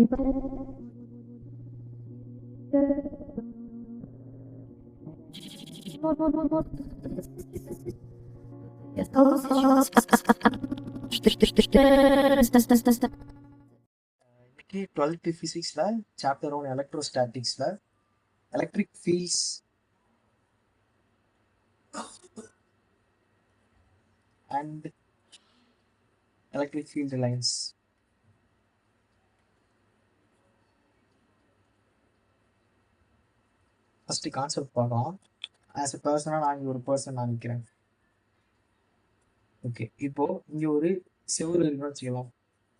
இன்னைக்கு 12th ஃபிசிக்ஸ்ல chapter 1 எலக்ட்ரோஸ்டாட்டிக்ஸ்ல electric fields and electric field lines. First concept பார்க்கலாம். ஆஸ் எ பர்சனாக நான் இங்கே ஒரு பர்சன் நான் நிற்கிறேன். ஓகே, இப்போ இங்கே ஒரு செவுரு இருக்குன்னு வச்சுக்கலாம்,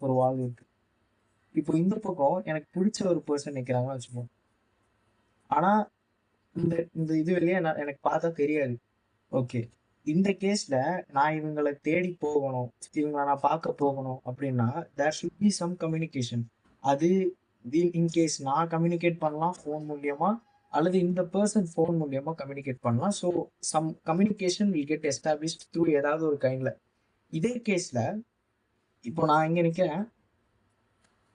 ஒரு வால் இருக்கு. இப்போ இந்த பக்கம் எனக்கு பிடிச்ச ஒரு பர்சன் நிற்கிறாங்கன்னு வச்சுக்கோம். ஆனால் இந்த இந்த இது வெளியே எனக்கு பார்த்தா தெரியாது. ஓகே, இந்த கேஸில் நான் இவங்களை தேடி போகணும், இவங்களை நான் பார்க்க போகணும் அப்படின்னா there should be some communication. அது இன்கேஸ் நான் கம்யூனிகேட் பண்ணலாம் ஃபோன் மூலியமா, அல்லது இந்த பர்சன் ஃபோன் மூலியமா கம்யூனிகேட் பண்ணலாம். So some communication will get established through ஏதாவது ஒரு கைண்ட்ல. இதே கேஸ்ல இப்போ நான் இங்க நிக்கிறேன்,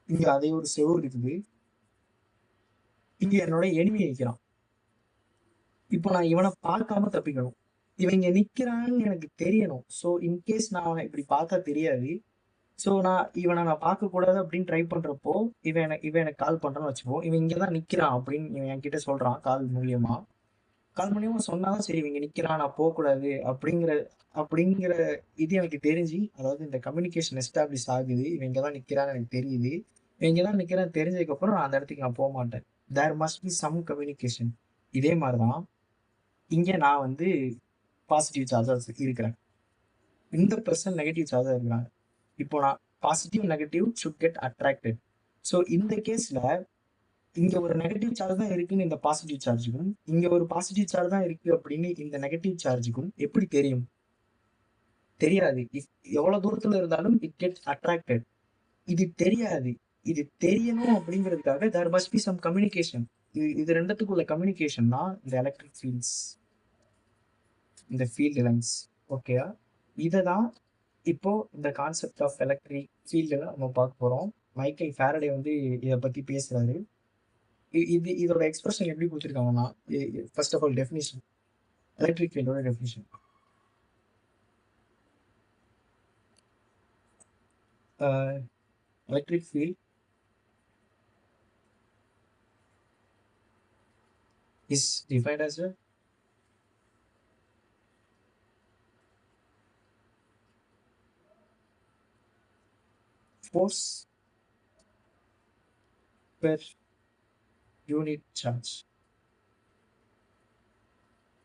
இங்க அதே ஒரு செவுரு இருக்குது, இங்க என்னோட எனிமி நிற்கிறான். இப்போ நான் இவனை பார்க்காம தப்பிக்கணும், இவன் இங்க நிக்கிறான்னு எனக்கு தெரியணும். ஸோ இன்கேஸ் நான் அவனை இப்படி பார்த்தா தெரியாது, ஸோ இவனை நான் பார்க்கக்கூடாது அப்படின்னு ட்ரை பண்றப்போ இவன் எனக்கு கால் பண்றான்னு வச்சுப்போம். இவன் இங்கதான் நிக்கிறான் அப்படின்னு இவன் என்கிட்ட சொல்றான் கால் மூலியமா சொன்னாதான் சரி இவங்க நிக்கிறான், நான் போகக்கூடாது அப்படிங்கிற இது எனக்கு தெரிஞ்சு, அதாவது இந்த கம்யூனிகேஷன் எஸ்டாப்ளிஷ் ஆகுது. இவங்க தான் நிக்கிறான்னு எனக்கு தெரியுது, இவங்க தான் நிக்கிறான்னு தெரிஞ்சதுக்கு அப்புறம் நான் அந்த இடத்துக்கு நான் போக மாட்டேன். There must be some communication. இதே மாதிரிதான் இங்க நான் வந்து பாசிட்டிவ் சார்ஜஸ் இருக்கிறேன், இந்த பர்சன் நெகட்டிவ் சார்ஜா இருக்கிறாங்க. இப்போ நான் positive negative should get attracted. So இந்த கேஸ்ல இங்க ஒரு நெகட்டிவ் சார்ஜ் தான் இருக்குன்னு இந்த பாசிட்டிவ் சார்ஜுக்கும், இங்க ஒரு பாசிட்டிவ் சார்ஜ் தான் இருக்கு அப்படின்னு இந்த நெகட்டிவ் சார்ஜுக்கும் எப்படி தெரியும்? தெரியாது. எவ்வளவு தூரத்துல இருந்தாலும் இட் கெட் அட்ராக்டட். இது தெரியாது. இது தெரியணும் அப்படிங்கிறதுக்காக there must be some communication. இது ரெண்டுத்துக்குள்ள கம்யூனிகேஷன் தான் இந்த எலக்ட்ரிக் ஃபீல்ட்ஸ், இந்த ஃபீல்டு லைன்ஸ். ஓகேயா? இதை தான் இப்போ இந்த கான்செப்ட் ஆஃப் எலக்ட்ரிக் ஃபீல்டில் நம்ம பார்க்க போறோம். மைக்கேல் ஃபாரடே வந்து இதை பத்தி பேசுறாரு. இதோட எக்ஸ்பிரஷன் எப்படி கொடுத்துருக்காங்கன்னா, first of all definition, electric ஃபீல்டோட definition. Electric field is defined as a force per unit charge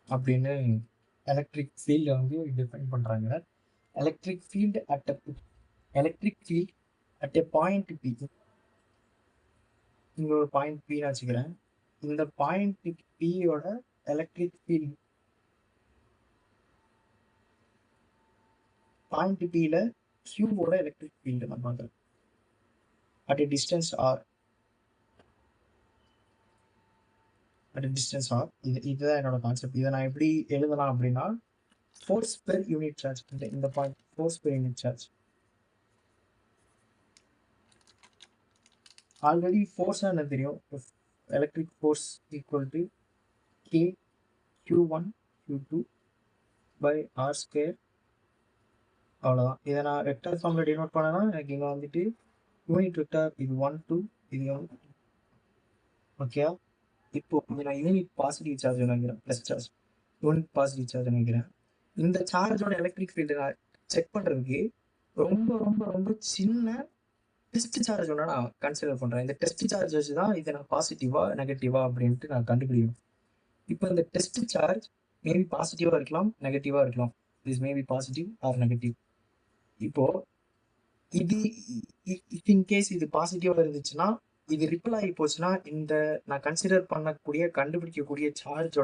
அப்படின்னு எலக்ட்ரிக் ஃபீல்டை வந்து டிஃபைன் பண்றாங்க. Electric field at a point P, இங்க ஒரு பாயிண்ட் பின்னு வச்சுக்கிறேன். இந்த பாயிண்ட் பியோட எலக்ட்ரிக் ஃபீல்டு, பாயிண்ட் பில கியூவோட எலக்ட்ரிக் ஃபீல்டு நான் பார்க்குறேன் அட் எ டிஸ்டன்ஸ் ஆர். இதுதான் என்னோட கான்செப்ட். இதை நான் எப்படி எழுதலாம் அப்படின்னா, ஃபோர்ஸ் பெர் யூனிட் சார்ஜ், இந்த point force per unit charge. Already ஃபோர்ஸா என்ன தெரியும், electric force equal to K Q1 Q2 by R square. அவ்வளோதான். இதை நான் வெக்டார் ஃபார்மில் டினோட் பண்ணனா எனக்கு இங்கே வந்துட்டு யூனிட் வெக்டார் இது 1 2, இது 1. ஓகே, இப்போ நான் யூனிட் பாசிட்டிவ் சார்ஜ் நினைக்கிறேன், plus charge, unit positive charge நினைக்கிறேன். இந்த சார்ஜோட எலக்ட்ரிக் ஃபீல்டு நான் செக் பண்ணுறதுக்கு ரொம்ப ரொம்ப ரொம்ப சின்ன டெஸ்ட் சார்ஜ் ஒன்று நான் கன்சிடர் பண்ணுறேன். இந்த டெஸ்ட் சார்ஜ் வச்சு தான் இதை நான் பாசிட்டிவா நெகட்டிவா அப்படின்ட்டு நான் கண்டுபிடிக்கணும். இப்போ இந்த டெஸ்ட் சார்ஜ் மேபி பாசிட்டிவாக இருக்கலாம், நெகட்டிவாக இருக்கலாம். This maybe positive or negative. இப்போ இது இன்கேஸ் இது பாசிட்டிவாக இருந்துச்சுன்னா, இது ரிப்பிள் ஆகி போச்சுன்னா, இந்த நான் கன்சிடர் பண்ணக்கூடிய கண்டுபிடிக்கக்கூடிய சார்ஜ்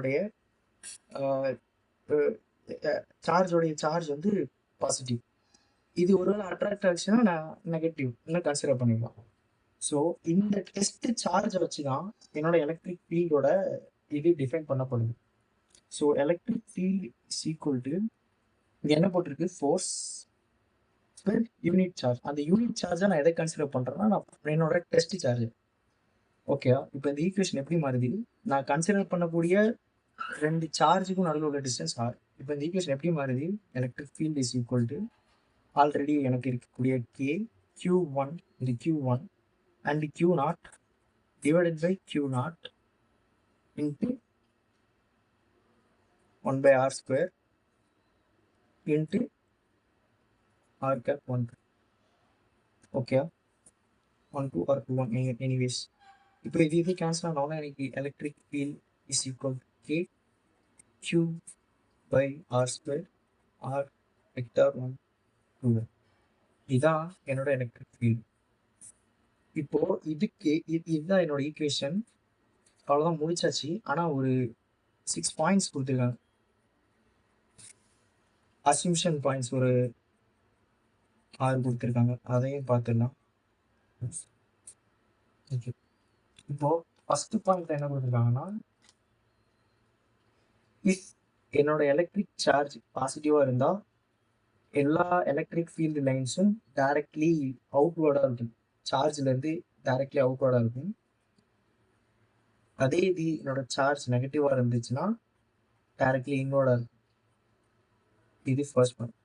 வந்து பாசிட்டிவ். இது ஒருவேளை அட்ராக்ட் ஆச்சுன்னா நான் நெகட்டிவ் கன்சிடர் பண்ணிக்கலாம். ஸோ இந்த டெஸ்ட் சார்ஜை வச்சு தான் என்னோட எலக்ட்ரிக் ஃபீல்டோட இது டிஃபைன் பண்ணப்படுது. So electric field is equal to, இங்கே என்ன போட்டிருக்கு, ஃபோர்ஸ் பெர் யூனிட் சார்ஜ். அந்த யூனிட் சார்ஜை நான் எதை கன்சிடர் பண்ணுறேன்னா, நான் என்னோட டெஸ்ட் சார்ஜ். ஓகேவா? இப்போ இந்த ஈக்குவேஷன் எப்படி மாறுது? நான் கன்சிடர் பண்ணக்கூடிய ரெண்டு சார்ஜுக்கும் நடுவில் உள்ள டிஸ்டன்ஸ் ஆர். இப்போ இந்த ஈக்குவேஷன் எப்படி மாறுது? Electric field is equal to already எனக்கு இருக்கக்கூடிய கே Q1, இது Q1 and Q0 divided by Q0 into 1/r² into r cap 1. Okay, 1 2 or 2 1 anyways. இப்போ இது கேன்சல் ஆனாலும் எனக்கு electric field is equal to k Q/r² r vector 1 2. இதுதான் என்னோட electric field. இப்போ இதுக்கு இதுதான் என்னோட ஈக்குவேஷன். அவ்வளோதான், முடிச்சாச்சு. ஆனால் ஒரு 6 பாயிண்ட்ஸ் கொடுத்துருக்காங்க, அசம்ஷன் பாயிண்ட்ஸ் ஒரு 6 கொடுத்துருக்காங்க, அதையும் பார்த்துடலாம். ஓகே, இப்போ ஃபர்ஸ்ட் பாயிண்ட் என்ன கொடுத்துருக்காங்கன்னா, இஃப் என்னோட எலக்ட்ரிக் சார்ஜ் பாசிட்டிவாக இருந்தால் எல்லா எலக்ட்ரிக் ஃபீல்டு லைன்ஸும் டைரக்ட்லி அவுட்வேர்டாக இருக்கும், சார்ஜ்லேருந்து டைரக்ட்லி அவுட்வேர்டாக இருக்கும். அதே இது என்னோட சார்ஜ் நெகட்டிவாக இருந்துச்சுன்னா டைரக்ட்லி இன்வேர்டாக இருக்கும். இது ஃபர்ஸ்ட் பாயிண்ட்.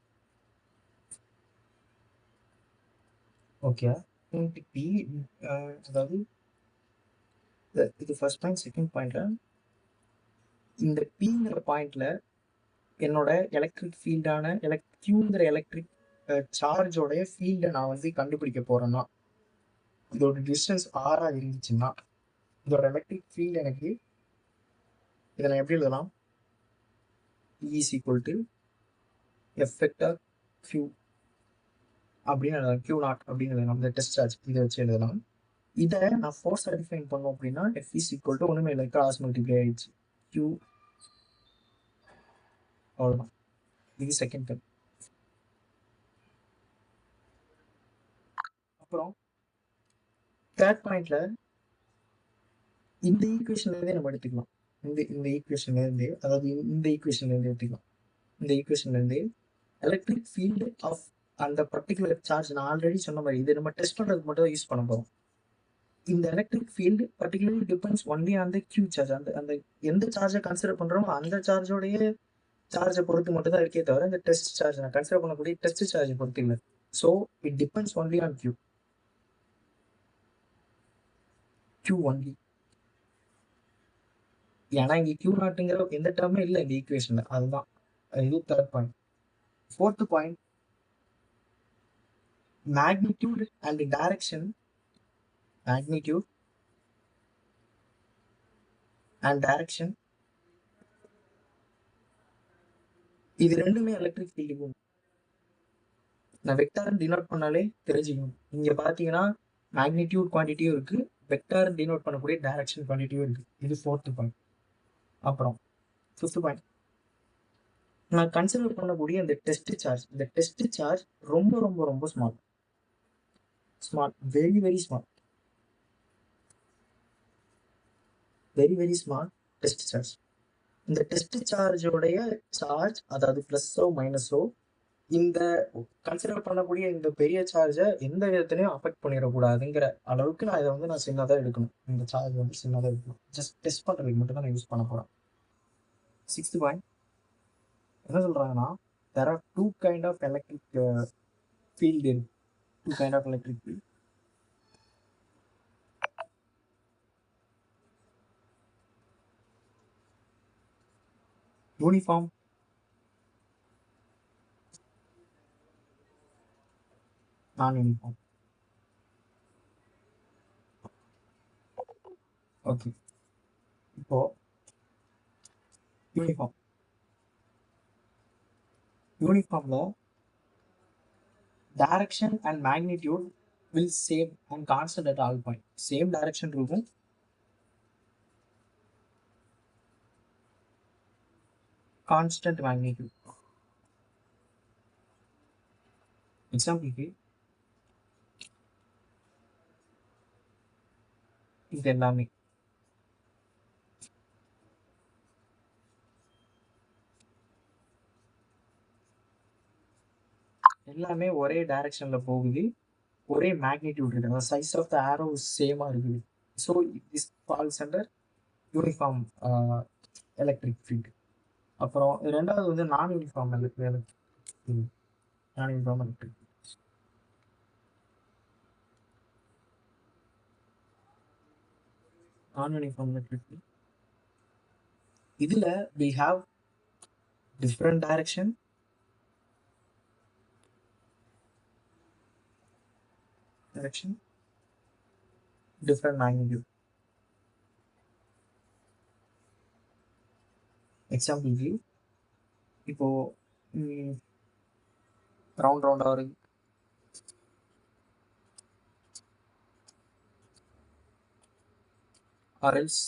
ஓகே, பி அதாவது இது ஃபர்ஸ்ட் பாயிண்ட். செகண்ட் பாயிண்ட்ல இந்த பிங்கிற பாயிண்ட்ல என்னோட எலக்ட்ரிக் ஃபீல்டான கியூங்கிற எலக்ட்ரிக் சார்ஜோடைய ஃபீல்டை நான் வந்து கண்டுபிடிக்க போறேன்னா, இதோட டிஸ்டன்ஸ் ஆரா இருந்துச்சுன்னா இதோட எலக்ட்ரிக் ஃபீல்டு எனக்கு இதை நான் எப்படி எழுதலாம்? E is equal to F vector Q அப்படின்னு எழுதலாம், Q0 அப்படின்னு எழுதலாம். இந்த டெஸ்ட் சார்ஜ் இதை வச்சு எழுதலாம். இதை நான் ஃபோர்ஸை டிஃபைன் பண்ணோம் அப்படின்னா F is equal to ஒன்றுமே இல்லை, கிராஸ் மல்டிப்ளை ஆயிடுச்சு, Q. அவ்வளோதான், இது செகண்ட் டேர்ம். அப்புறம் தேர்ட் பாயிண்ட்ல இந்த ஈக்குவேஷன்லேருந்தே நம்ம எடுத்துக்கலாம். இந்த ஈக்குவேஷன்லேருந்தே, அதாவது இந்த ஈக்குவேஷன்லேருந்து எடுத்துக்கலாம். இந்த ஈக்குவேஷன்லேருந்து எலக்ட்ரிக் ஃபீல்டு ஆஃப் அந்த பர்டிகுலர் சார்ஜ், நான் ஆல்ரெடி சொன்ன மாதிரி இது நம்ம டெஸ்ட் பண்ணுறதுக்கு மட்டும் யூஸ் பண்ண போகிறோம். இந்த electric field particularly depends only on the q charge. அந்த எந்த சார்ஜை கன்சிடர் பண்ணுறோமோ அந்த சார்ஜோடைய சார்ஜை பொறுத்து மட்டும் தான் இருக்கே தவிர இந்த டெஸ்ட் சார்ஜ் நான் கன்சிடர் பண்ணக்கூடிய டெஸ்ட் சார்ஜை பொறுத்து இல்லை. So it depends only on q only. ஏன்னா இங்கே Q0ங்கிற எந்த டேர்மே இல்லை இந்த ஈக்குவேஷனில், அதுதான் இது third point. Fourth point, magnitude and direction. Magnitude and direction இது ரெண்டுமே எலக்ட்ரிக் ஃபீல்டுக்கு நான் வெக்டார் டினோட் பண்ணாலே தெரிஞ்சுக்கணும். இங்கே பார்த்தீங்கன்னா மேக்னிடியூட் குவான்டிட்டியும் இருக்குது, வெக்டார் டினோட் பண்ணக்கூடிய டைரக்ஷன் குவான்டிட்டியும் இருக்குது. இது ஃபோர்த்து பாயிண்ட். அப்புறம் ஃபிஃப்த் பாயிண்ட், நான் கன்சிடர் பண்ணக்கூடிய இந்த டெஸ்ட் சார்ஜ், இந்த டெஸ்ட் சார்ஜ் ரொம்ப ரொம்ப ரொம்ப small, very very small, very very small test charge. இந்த டெஸ்ட் சார்ஜோடைய சார்ஜ், அதாவது ப்ளஸ்ஸோ மைனஸோ, இந்த கன்சிடர் பண்ணக்கூடிய இந்த பெரிய சார்ஜை எந்த விதத்துலையும் அஃபெக்ட் பண்ணிடக்கூடாதுங்கிற அளவுக்கு நான் இதை வந்து நான் சின்னதாக எடுக்கணும். இந்த சார்ஜ் வந்து சின்னதாக எடுக்கணும், ஜஸ்ட் டெஸ்ட் பண்ணுறதுக்கு மட்டும் தான் நான் யூஸ் பண்ண போகிறேன். சிக்ஸ்த் பாயிண்ட் என்ன சொல்கிறாங்கன்னா, there are two kind of electric field in two kind of electric field. Uniform non-uniform. Okay, இப்போ யூனிஃபார்ம்ல direction and magnitude will same and constant at all point. Same direction இருக்கும், constant magnitude. எக்ஸாம்பிளுக்கு இது எல்லாமே எல்லாமே ஒரே டைரக்ஷனில் போகுது, ஒரே மேக்னிடியூட் இருக்குது, அந்த சைஸ் ஆஃப் த ஆரோ சேமாக இருக்குது. So this falls under uniform electric field. அப்புறம் ரெண்டாவது வந்து நான் யூனிஃபார்ம் எலக்ட்ரிக் இதுல we have different direction, different magnitude. Example view, இப்போ ரவுண்ட் வருது, or else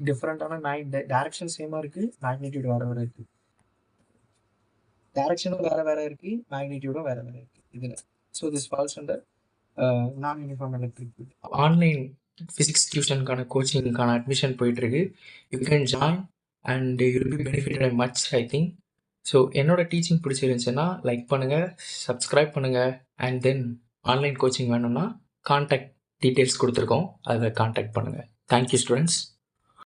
டிஃப்ரெண்டான டைரக்ஷன் சேமாக இருக்குது, மேக்னிடியூட் வேறு வேறு இருக்குது. டைரக்ஷனும் வேறு இருக்குது, மேக்னிடியூடும் வேறு இருக்குது இதில். So this falls under non uniform electric field. Online physics டியூஷனுக்கான கோச்சிங்கான அட்மிஷன் போயிட்டுருக்கு. You can join and you will be benefitted much I think. So என்னோடய டீச்சிங் பிடிச்சிருந்துச்சுன்னா லைக் பண்ணுங்கள், சப்ஸ்கிரைப் பண்ணுங்கள், அண்ட் தென் ஆன்லைன் கோச்சிங் வேணும்னா கான்டாக்ட் டீட்டெயில்ஸ் கொடுத்துருக்கோம், அதில் கான்டாக்ட் பண்ணுங்கள். Thank you students.